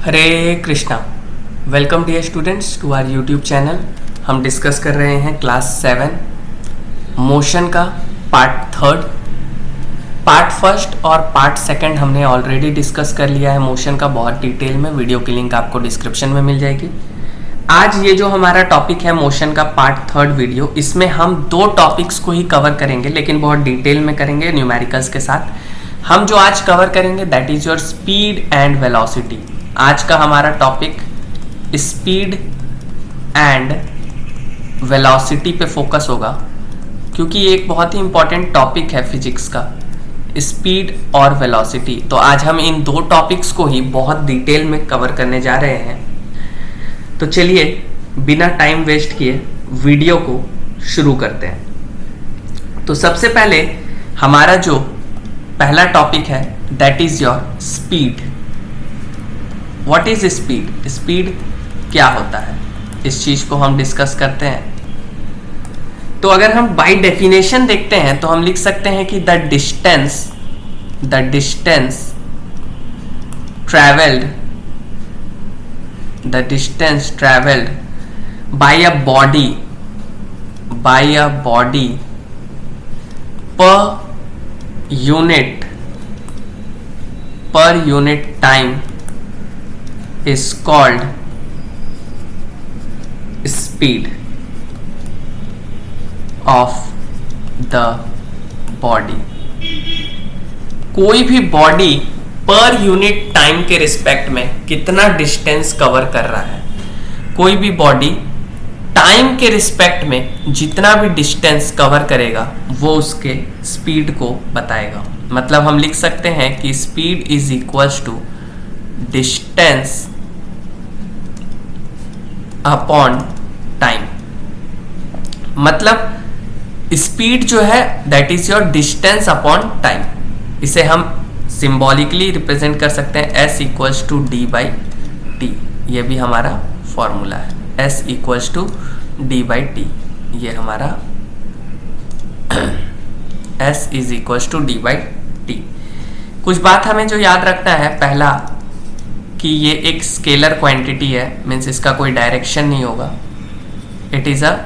Hare Krishna. Welcome dear students to our YouTube channel. हम discuss कर रहे हैं क्लास 7 मोशन का पार्ट 3, पार्ट 1 और पार्ट 2 हमने ऑलरेडी डिस्कस कर लिया है मोशन का बहुत डिटेल में। वीडियो की लिंक आपको डिस्क्रिप्शन में मिल जाएगी। आज ये जो हमारा टॉपिक है मोशन का पार्ट 3 वीडियो, इसमें हम 2 टॉपिक्स को ही कवर करेंगे, लेकिन बहुत डिटेल में करेंगे न्यूमेरिकल्स के साथ। हम जो आज कवर करेंगे that is your speed and velocity. आज का हमारा टॉपिक स्पीड एंड वेलोसिटी पे फोकस होगा, क्योंकि ये एक बहुत ही इंपॉर्टेंट टॉपिक है फिजिक्स का, स्पीड और वेलोसिटी। तो आज हम इन 2 टॉपिक्स को ही बहुत डिटेल में कवर करने जा रहे हैं। तो चलिए बिना टाइम वेस्ट किए वीडियो को शुरू करते हैं। तो सबसे पहले हमारा जो पहला टॉपिक है that is your speed. What is speed? Speed क्या होता है, इस चीज को हम डिस्कस करते हैं। तो अगर हम बाय डेफिनेशन देखते हैं तो हम लिख सकते हैं कि the distance travelled by a body per unit time is called speed of the body। कोई भी बॉडी पर यूनिट टाइम के रिस्पेक्ट में कितना डिस्टेंस कवर कर रहा है, कोई भी बॉडी टाइम के रिस्पेक्ट में जितना भी डिस्टेंस कवर करेगा वो उसके स्पीड को बताएगा। मतलब हम लिख सकते हैं कि speed is equals to distance upon time. मतलब स्पीड जो है that is your distance upon time. इसे हम सिंबॉलिकली रिप्रेजेंट कर सकते हैं S equals to D by T. ये भी हमारा फॉर्मूला है, S equals to D by T. ये हमारा S is equals to D by T. कुछ बात हमें जो याद रखना है, पहला कि ये एक स्केलर क्वांटिटी है, मीन्स इसका कोई डायरेक्शन नहीं होगा। It is a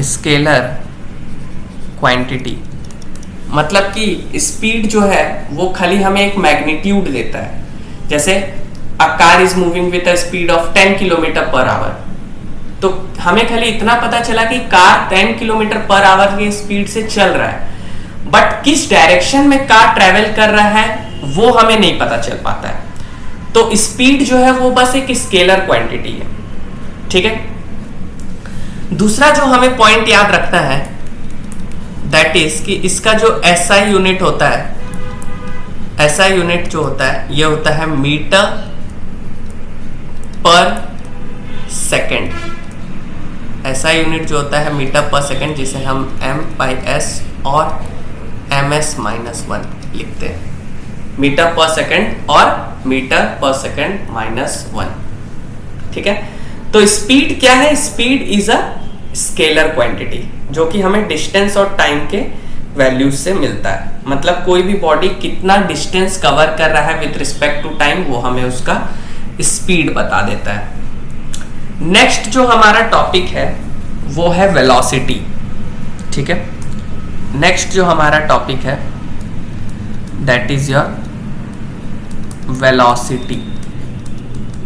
scalar quantity. मतलब कि स्पीड जो है वो खाली हमें एक मैग्नीट्यूड देता है। जैसे a car is moving with a speed of 10 kilometre per our, तो हमें खाली इतना पता चला कि कार 10 किलोमीटर पर आवर की स्पीड से चल रहा है, बट किस डायरेक्शन में कार ट्रेवल कर रहा है वो हमें नहीं पता चल पाता है। तो स्पीड जो है वो बस एक स्केलर क्वांटिटी है, ठीक है। दूसरा जो हमें पॉइंट याद रखना है दैट इज कि इसका जो SI यूनिट होता है, SI यूनिट जो होता है ये होता है मीटर पर सेकेंड। SI यूनिट जो होता है मीटर पर सेकेंड, जिसे हम M/S और MS-1 लिखते हैं। मीटर पर सेकेंड और मीटर पर सेकेंड -1, ठीक है। तो स्पीड क्या है? Speed is a scalar quantity जो कि हमें डिस्टेंस और टाइम के वैल्यूज से मिलता है। मतलब कोई भी बॉडी कितना डिस्टेंस कवर कर रहा है विद रिस्पेक्ट टू टाइम वो हमें उसका स्पीड बता देता है। नेक्स्ट जो हमारा टॉपिक है वो है वेलोसिटी, ठीक है। नेक्स्ट जो हमारा टॉपिक है दैट इज योर वेलोसिटी।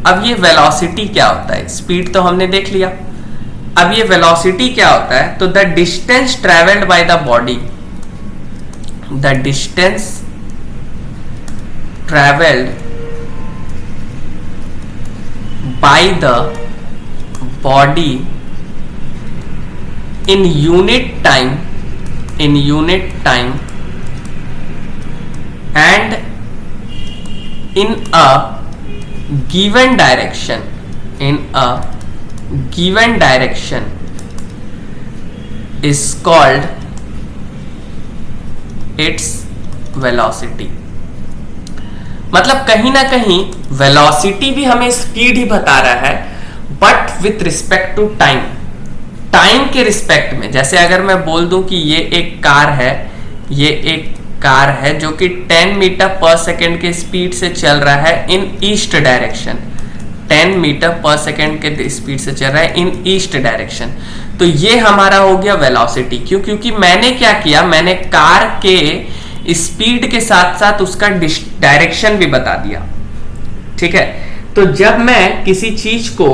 अब ये वेलोसिटी क्या होता है? स्पीड तो हमने देख लिया, अब ये वेलोसिटी क्या होता है? तो the distance travelled by the body, the distance travelled by the body in unit time and in a given direction is called its velocity। मतलब कहीं ना कहीं वेलोसिटी भी हमें स्पीड ही बता रहा है, but with respect to time के रिस्पेक्ट में। जैसे अगर मैं बोल दूं कि ये एक कार है, ये एक कार है जो कि 10 मीटर पर सेकेंड के स्पीड से चल रहा है इन ईस्ट डायरेक्शन, 10 मीटर पर सेकेंड के स्पीड से चल रहा है इन ईस्ट डायरेक्शन, तो ये हमारा हो गया वेलोसिटी। क्यों? क्योंकि मैंने क्या किया, मैंने कार के स्पीड के साथ साथ उसका डायरेक्शन भी बता दिया। ठीक है, तो जब मैं किसी चीज को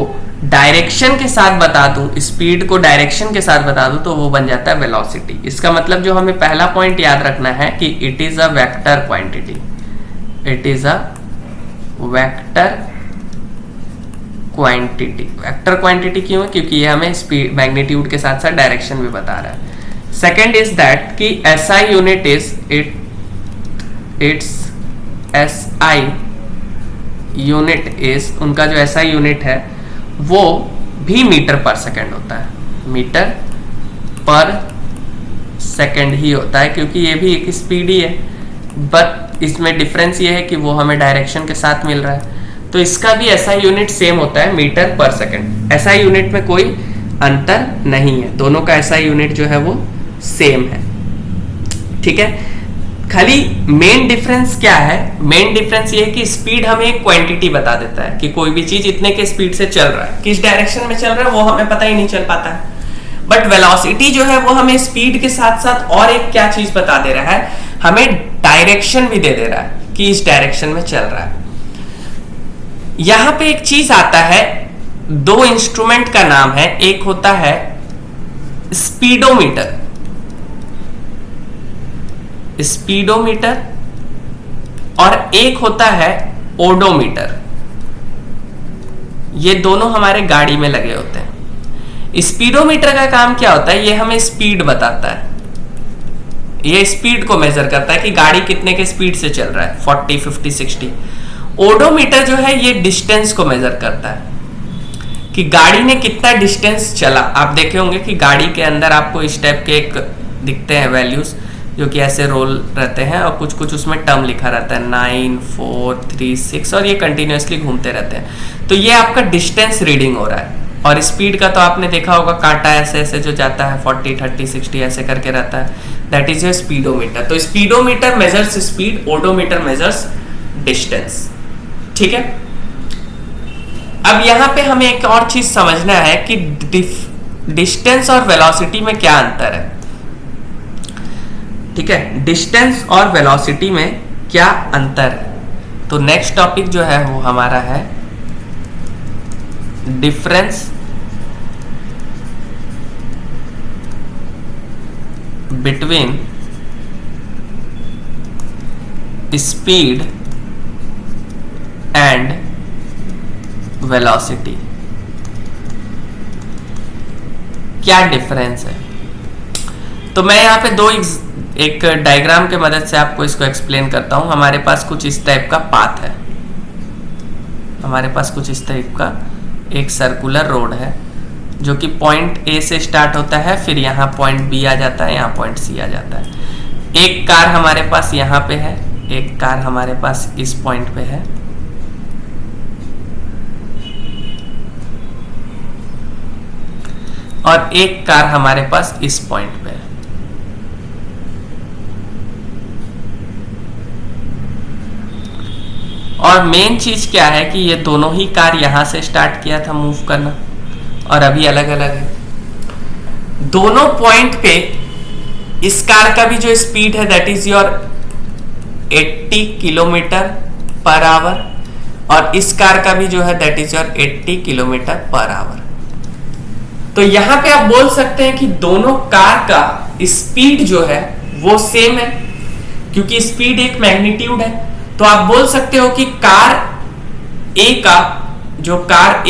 डायरेक्शन के साथ बता दूं, स्पीड को डायरेक्शन के साथ बता दूं, तो वो बन जाता है वेलोसिटी। इसका मतलब जो हमें पहला पॉइंट याद रखना है कि it is a vector quantity, it is a vector quantity. Vector quantity क्यों है? क्योंकि ये हमें स्पीड मैग्नीट्यूड के साथ साथ डायरेक्शन भी बता रहा है। सेकेंड इज दैट कि SI unit is it's SI unit is, उनका जो एसआई यूनिट है वो भी मीटर पर सेकेंड होता है, मीटर पर सेकेंड ही होता है, क्योंकि ये भी एक स्पीड ही है, बट इसमें डिफरेंस ये है कि वो हमें डायरेक्शन के साथ मिल रहा है। तो इसका भी एसआई यूनिट सेम होता है, मीटर पर सेकेंड। एसआई यूनिट में कोई अंतर नहीं है, दोनों का एसआई यूनिट जो है वो सेम है। ठीक है, खाली मेन डिफरेंस क्या है? मेन डिफरेंस ये है कि स्पीड हमें एक क्वांटिटी बता देता है कि कोई भी चीज इतने के स्पीड से चल रहा है, किस डायरेक्शन में चल रहा है वो हमें पता ही नहीं चल पाता है। बट वेलोसिटी जो है वो हमें स्पीड के साथ साथ और एक क्या चीज बता दे रहा है, हमें डायरेक्शन भी दे दे रहा है कि इस डायरेक्शन में चल रहा है। यहां पे एक चीज आता है, दो इंस्ट्रूमेंट का नाम है, एक होता है स्पीडोमीटर, स्पीडोमीटर, और एक होता है ओडोमीटर। ये दोनों हमारे गाड़ी में लगे होते हैं। स्पीडोमीटर का काम क्या होता है? ये हमें स्पीड बताता है, ये स्पीड को मेजर करता है कि गाड़ी कितने के स्पीड से चल रहा है, 40, 50, 60। ओडोमीटर जो है ये डिस्टेंस को मेजर करता है कि गाड़ी ने कितना डिस्टेंस चला। आप देखे होंगे कि गाड़ी के अंदर आपको इस टाइप के एक दिखते हैं वैल्यूज, जो कि ऐसे रोल रहते हैं और कुछ कुछ उसमें टर्म लिखा रहता है, 9, 4, 3, 6, और ये कंटिन्यूअसली घूमते रहते हैं। तो ये आपका डिस्टेंस रीडिंग हो रहा है। और स्पीड का तो आपने देखा होगा, कांटा ऐसे ऐसे जो जाता है 40, 30, 60 ऐसे करके रहता है, दैट इज योर स्पीडोमीटर। तो speedometer measures speed, odometer measures distance. ठीक है, अब यहां पे हमें एक और चीज समझना है कि डिस्टेंस और वेलोसिटी में क्या अंतर है। ठीक है, डिस्टेंस और वेलोसिटी में क्या अंतर है। तो नेक्स्ट टॉपिक जो है वो हमारा है difference between speed and velocity. क्या डिफरेंस है? तो मैं यहाँ पे एक डायग्राम के मदद से आपको इसको एक्सप्लेन करता हूं। हमारे पास कुछ इस टाइप का पाथ है, हमारे पास कुछ इस टाइप का एक सर्कुलर रोड है जो कि पॉइंट ए से स्टार्ट होता है, फिर यहाँ पॉइंट बी आ जाता है, यहाँ पॉइंट सी आ जाता है। एक कार हमारे पास यहाँ पे है, एक कार हमारे पास इस पॉइंट पे है, और एक कार हमारे पास इस पॉइंट पे है। और मेन चीज क्या है कि ये दोनों ही कार यहां से स्टार्ट किया था मूव करना, और अभी अलग अलग है। दोनों पॉइंट पे इस कार का भी जो स्पीड है that is your 80 kilometre per our, और इस कार का भी जो है that is your 80 kilometre per our. तो यहां पे आप बोल सकते हैं कि दोनों कार का स्पीड जो है वो सेम है, क्योंकि स्पीड एक मैग्नीट्यूड है। तो आप बोल सकते हो कि कार ए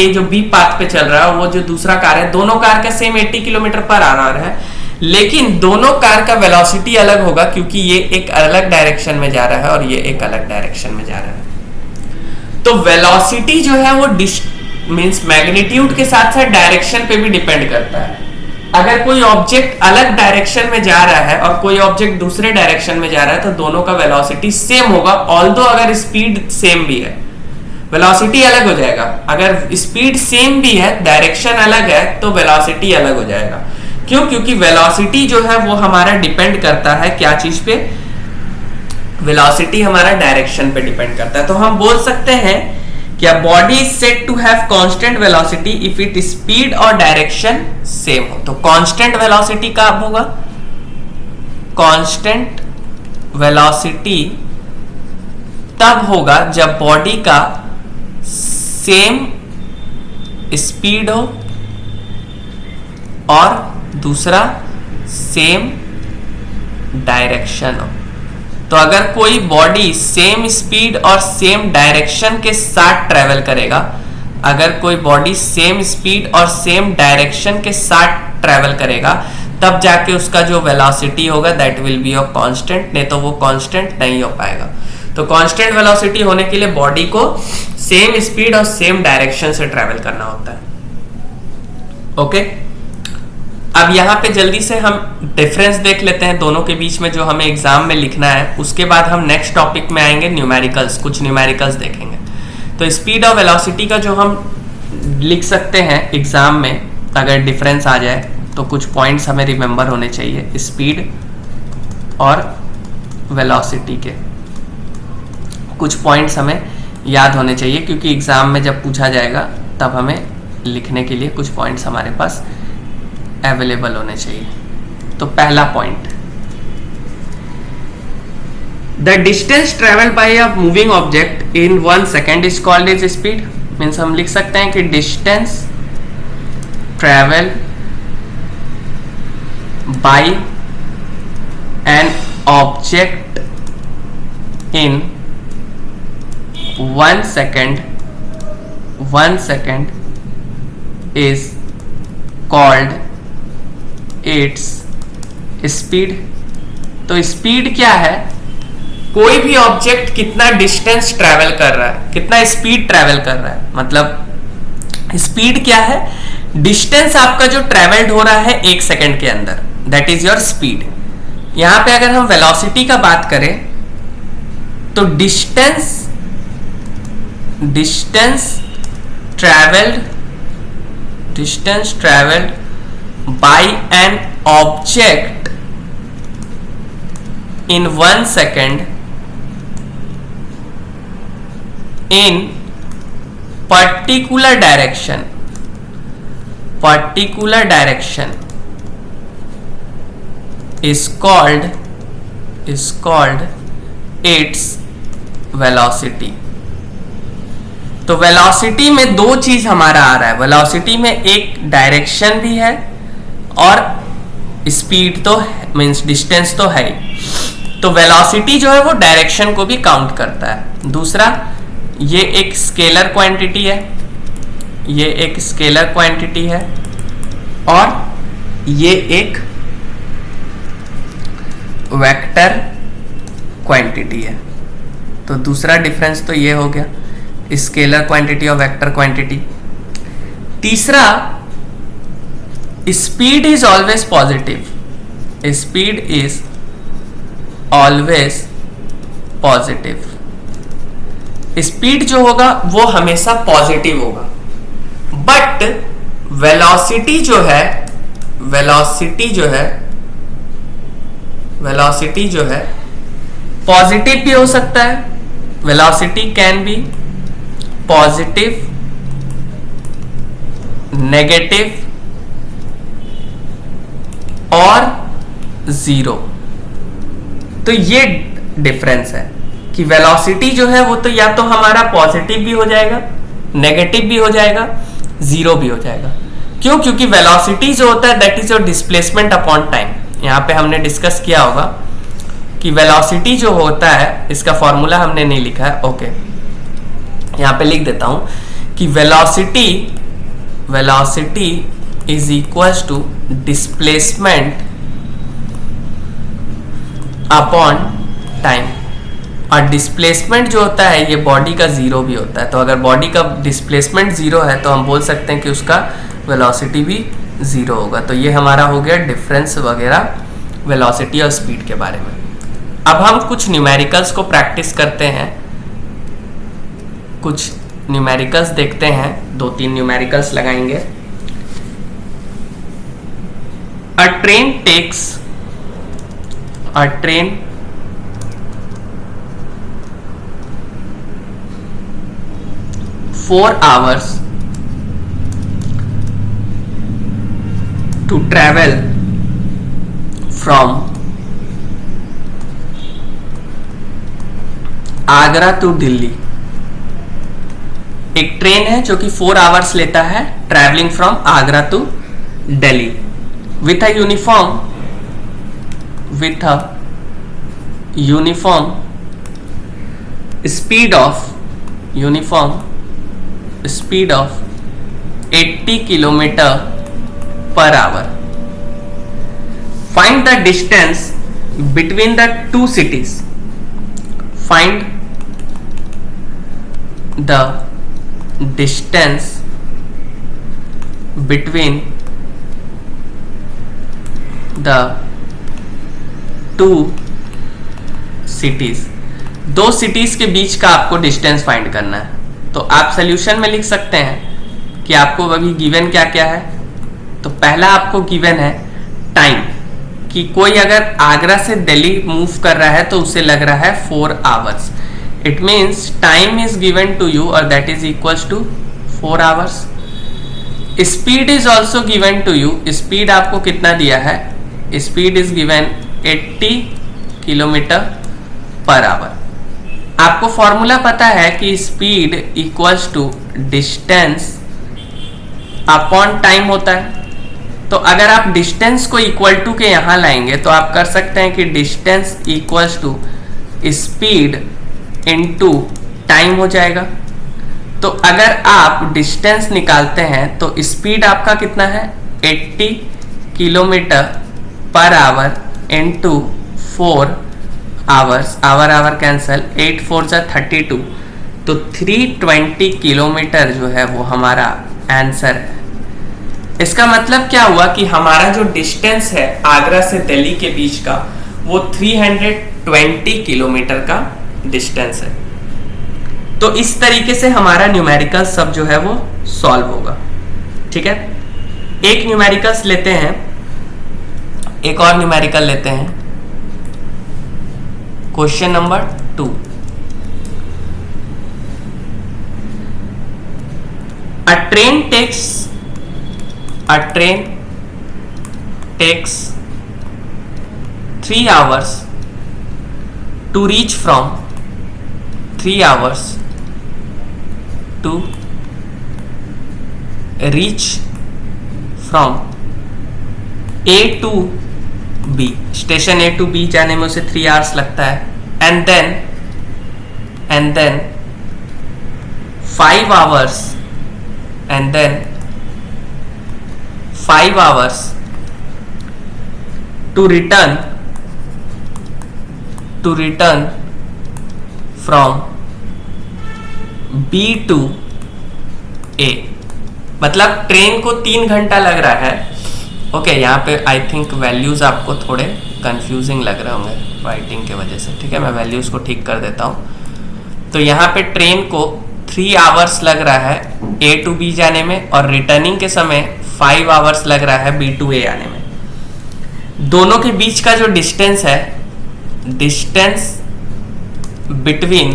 जो बी पाथ पे चल रहा है, वो जो दूसरा कार है, दोनों कार का सेम 80 किलोमीटर पर आवर है, लेकिन दोनों कार का वेलोसिटी अलग होगा, क्योंकि ये एक अलग डायरेक्शन में जा रहा है और ये एक अलग डायरेक्शन में जा रहा है। तो वेलोसिटी जो है वो मींस मैग्नीट्यूड के साथ साथ डायरेक्शन पे भी डिपेंड करता है। अगर कोई ऑब्जेक्ट अलग डायरेक्शन में जा रहा है और कोई ऑब्जेक्ट दूसरे डायरेक्शन में जा रहा है, तो दोनों का वेलोसिटी सेम होगा, ऑल्दो अगर स्पीड सेम भी है, वेलोसिटी अलग हो जाएगा। अगर स्पीड सेम भी है, डायरेक्शन अलग है, तो वेलोसिटी अलग हो जाएगा। क्यों? क्योंकि वेलोसिटी जो है वो हमारा डिपेंड करता है क्या चीज पे, वेलोसिटी हमारा डायरेक्शन पे डिपेंड करता है। तो हम बोल सकते हैं कि a body is said to have constant velocity if it speed और डायरेक्शन सेम हो। तो कांस्टेंट वेलोसिटी कब होगा? कांस्टेंट वेलोसिटी तब होगा जब बॉडी का सेम स्पीड हो और दूसरा सेम डायरेक्शन हो। तो अगर कोई बॉडी सेम स्पीड और सेम डायरेक्शन के साथ ट्रेवल करेगा, अगर कोई बॉडी सेम स्पीड और सेम डायरेक्शन के साथ ट्रेवल करेगा, तब जाके उसका जो वेलोसिटी होगा that will B of constant, नहीं तो वो कांस्टेंट नहीं हो पाएगा। तो कांस्टेंट वेलोसिटी होने के लिए बॉडी को सेम स्पीड और सेम डायरेक्शन से ट्रेवल करना होता है। ओके, अब यहां पे जल्दी से हम डिफरेंस देख लेते हैं दोनों के बीच में जो हमें एग्जाम में लिखना है। उसके बाद हम नेक्स्ट टॉपिक में आएंगे, न्यूमेरिकल्स, कुछ न्यूमेरिकल्स देखेंगे। तो स्पीड और वेलोसिटी का जो हम लिख सकते हैं एग्जाम में, अगर डिफरेंस आ जाए तो कुछ पॉइंट्स हमें रिमेंबर होने चाहिए स्पीड और वेलोसिटी के। कुछ पॉइंट्स हमें याद होने चाहिए क्योंकि एग्जाम में जब पूछा जाएगा तब हमें लिखने के लिए कुछ पॉइंट्स हमारे पास अवेलेबल होने चाहिए। तो पहला point, the distance travel by a moving object in 1 second is called as speed. Means हम लिख सकते हैं कि distance travel by an object in 1 second is called its speed। तो स्पीड क्या है? कोई भी ऑब्जेक्ट कितना डिस्टेंस ट्रेवल कर रहा है, कितना स्पीड ट्रेवल कर रहा है, मतलब स्पीड क्या है? डिस्टेंस आपका जो ट्रेवल्ड हो रहा है 1 सेकेंड के अंदर, दैट इज योर स्पीड। यहां पे अगर हम वेलोसिटी का बात करें तो distance traveled by an object in 1 second in particular direction is called its velocity। तो वेलोसिटी में दो चीज हमारा आ रहा है। वेलोसिटी में एक डायरेक्शन भी है और स्पीड तो मींस डिस्टेंस तो है ही। तो वेलोसिटी जो है वो डायरेक्शन को भी काउंट करता है। दूसरा, ये एक स्केलर क्वांटिटी है, ये एक स्केलर क्वांटिटी है और ये एक वेक्टर क्वांटिटी है। तो दूसरा डिफरेंस तो ये हो गया, स्केलर क्वांटिटी और वेक्टर क्वांटिटी। तीसरा, speed is always positive. Speed is always positive. Speed जो होगा वो हमेशा पॉजिटिव होगा, बट वेलोसिटी जो है पॉजिटिव भी हो सकता है। Velocity can be positive, negative और जीरो। तो ये डिफरेंस है कि वेलोसिटी जो है वो तो या तो हमारा पॉजिटिव भी हो जाएगा, नेगेटिव भी हो जाएगा, जीरो भी हो जाएगा। क्यों? क्योंकि वेलोसिटी जो होता है that is your displacement upon time. यहां पे हमने डिस्कस किया होगा कि वेलोसिटी जो होता है, इसका फॉर्मूला हमने नहीं लिखा है, ओके यहां पे लिख देता हूं कि velocity is equals to displacement upon time. और डिस्प्लेसमेंट जो होता है ये बॉडी का जीरो भी होता है। तो अगर बॉडी का डिस्प्लेसमेंट जीरो है तो हम बोल सकते हैं कि उसका वेलोसिटी भी जीरो होगा। तो ये हमारा हो गया डिफरेंस वगैरह वेलोसिटी और स्पीड के बारे में। अब हम कुछ न्यूमेरिकल्स को प्रैक्टिस करते हैं, कुछ न्यूमेरिकल्स देखते हैं, 2-3 न्यूमेरिकल्स लगाएंगे। A train 4 hours to travel from Agra to Delhi. एक ट्रेन है जो कि 4 आवर्स लेता है travelling from Agra to Delhi with a uniform speed of 80 kilometre per hour. Find the distance between the two cities. Find the distance between the two cities। दो cities के बीच का आपको डिस्टेंस फाइंड करना है। तो आप सोल्यूशन में लिख सकते हैं कि आपको अभी गिवन क्या क्या है। तो पहला आपको गिवन है टाइम, कि कोई अगर आगरा से दिल्ली मूव कर रहा है तो उसे लग रहा है 4 hours. It means time is given to you or that is equals to 4 hours. Speed is also given to you. Speed आपको कितना दिया है? Speed is given 80 kilometre per hour. आपको फॉर्मूला पता है कि speed equals to distance upon time होता है। तो अगर आप डिस्टेंस को इक्वल टू के यहां लाएंगे तो आप कर सकते हैं कि distance equals to speed into time हो जाएगा। तो अगर आप डिस्टेंस निकालते हैं तो स्पीड आपका कितना है? 80 kilometre per hour into 4 hours. Hour cancel, 8 4 जा 32, तो 320 किलोमीटर जो है वो हमारा आंसर है। इसका मतलब क्या हुआ कि हमारा जो डिस्टेंस है आगरा से दिल्ली के बीच का वो 320 किलोमीटर का डिस्टेंस है। तो इस तरीके से हमारा न्यूमेरिकल सब जो है वो सॉल्व होगा। ठीक है, एक न्यूमेरिकल्स लेते हैं, एक और न्यूमेरिकल लेते हैं। Question number 2। A train takes 3 hours to reach from 3 hours to reach from A to B। Station A to B जाने में उसे 3 hours लगता है। and then 5 hours to return from B to A। मतलब train को 3 घंटा लग रहा है। ओके, यहाँ पे आई थिंक वैल्यूज आपको थोड़े कंफ्यूजिंग लग रहे होंगे राइटिंग के वजह से। ठीक है, मैं वैल्यूज को ठीक कर देता हूँ। तो यहाँ पे ट्रेन को 3 आवर्स लग रहा है A to B जाने में और रिटर्निंग के समय 5 आवर्स लग रहा है B to A आने में। दोनों के बीच का जो डिस्टेंस है, distance between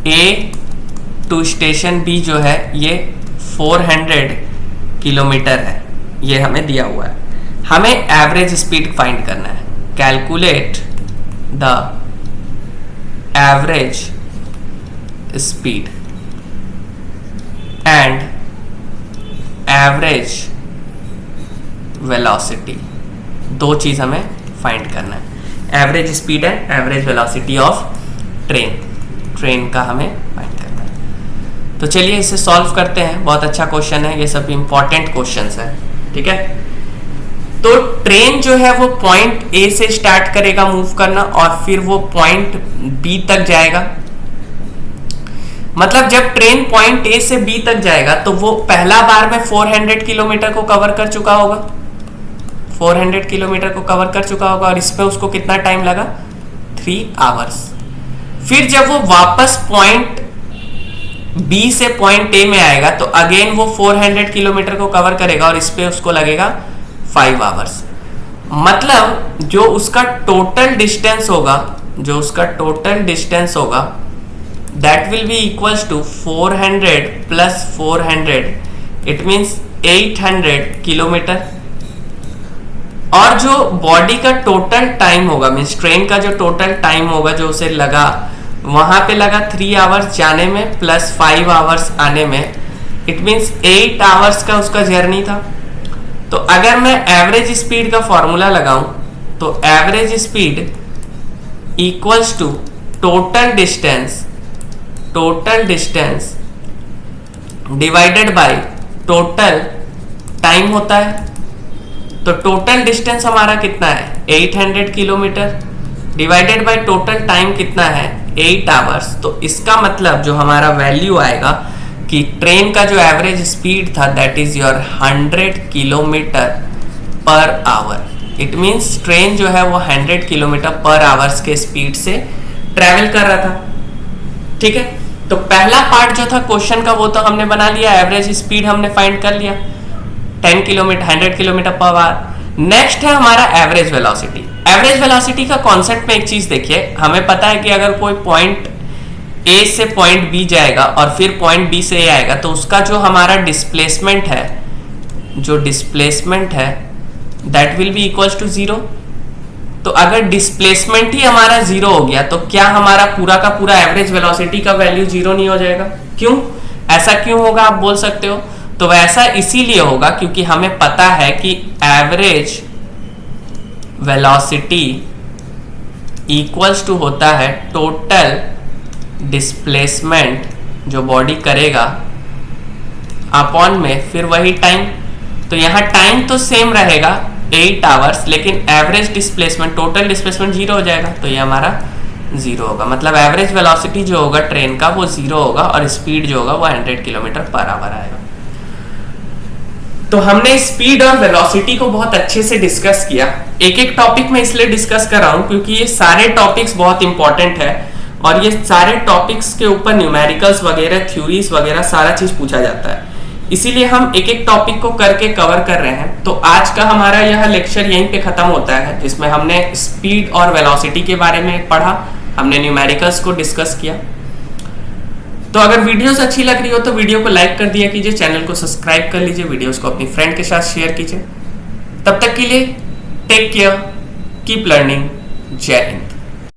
A to station B जो है ये 400 किलोमीटर है। ये हमें दिया हुआ है। हमें एवरेज स्पीड फाइंड करना है। Calculate the average speed and average velocity. दो चीज हमें फाइंड करना है, average speed and average velocity of train का हमें फाइंड करना है। तो चलिए इसे सॉल्व करते हैं। बहुत अच्छा क्वेश्चन है, ये सब इंपॉर्टेंट क्वेश्चंस है। ठीक है, तो ट्रेन जो है वो पॉइंट ए से स्टार्ट करेगा मूव करना और फिर वो पॉइंट बी तक जाएगा। मतलब जब ट्रेन पॉइंट ए से बी तक जाएगा तो वो पहला बार में 400 किलोमीटर को कवर कर चुका होगा, 400 किलोमीटर को कवर कर चुका होगा और इस पे उसको कितना टाइम लगा? 3 आवर्स। फिर जब वो वापस पॉइंट बी से पॉइंट ए में आएगा तो अगेन वो 400 किलोमीटर को कवर करेगा और इस पे उसको लगेगा 5 आवर्स। मतलब जो उसका टोटल डिस्टेंस होगा that will be equals to 400 plus 400, it means 800 kilometre. और जो बॉडी का टोटल टाइम होगा, मीन्स ट्रेन का जो टोटल टाइम होगा जो उसे लगा, वहां पे लगा 3 आवर्स जाने में प्लस 5 आवर्स आने में, इट मीन्स 8 आवर्स का उसका जर्नी था। तो अगर मैं एवरेज स्पीड का फॉर्मूला लगाऊं तो average speed equals to total distance divided by total time होता है। तो टोटल डिस्टेंस हमारा कितना है 800 kilometre, divided by total time कितना है 8 आवर्स। तो इसका मतलब जो हमारा वैल्यू आएगा कि ट्रेन का जो एवरेज स्पीड था that is your 100 kilometre per our. It means train जो है वो 100 किलोमीटर पर आवर्स के स्पीड से ट्रेवल कर रहा था। ठीक है, तो पहला पार्ट जो था क्वेश्चन का वो तो हमने बना लिया, एवरेज स्पीड हमने फाइंड कर लिया 10 kilometre 100 kilometre per our. Next है हमारा एवरेज वेलोसिटी। एवरेज वेलोसिटी का कॉन्सेप्ट में एक चीज देखिए, हमें पता है कि अगर कोई पॉइंट ए से पॉइंट बी जाएगा और फिर पॉइंट बी से ए आएगा तो उसका जो हमारा डिस्प्लेसमेंट है that will be equals to 0। तो अगर डिस्प्लेसमेंट ही हमारा 0 हो गया तो क्या हमारा पूरा का पूरा एवरेज वेलोसिटी का वैल्यू 0 नहीं हो जाएगा? क्यों ऐसा क्यों होगा आप बोल सकते हो। तो वैसा इसीलिए होगा क्योंकि हमें पता है कि एवरेज वेलोसिटी इक्वल्स टू होता है टोटल डिस्प्लेसमेंट जो बॉडी करेगा अपॉन में फिर वही टाइम। तो यहाँ टाइम तो सेम रहेगा 8 आवर्स, लेकिन एवरेज डिस्प्लेसमेंट टोटल डिस्प्लेसमेंट 0 हो जाएगा। तो ये हमारा 0 होगा, मतलब एवरेज वेलोसिटी जो होगा ट्रेन का वो 0 होगा और स्पीड जो होगा वो 100 किलोमीटर पर आवर आएगा। तो हमने स्पीड और वेलोसिटी को बहुत अच्छे से डिस्कस किया। एक एक टॉपिक में इसलिए डिस्कस कर रहा हूं क्योंकि ये सारे टॉपिक्स बहुत इंपॉर्टेंट है और ये सारे टॉपिक्स के ऊपर न्यूमेरिकल्स वगैरह, थ्योरीज वगैरह सारा चीज पूछा जाता है, इसीलिए हम एक एक टॉपिक को करके कवर कर रहे हैं। तो आज का हमारा यह लेक्चर यहीं पे खत्म होता है, जिसमें हमने स्पीड और वेलोसिटी के बारे में पढ़ा, हमने न्यूमेरिकल्स को डिस्कस किया। तो अगर वीडियोस अच्छी लग रही हो तो वीडियो को लाइक कर दिया कीजिए, चैनल को सब्सक्राइब कर लीजिए, वीडियोस को अपनी फ्रेंड के साथ शेयर कीजिए। तब तक के लिए टेक केयर, कीप लर्निंग, जय हिंद।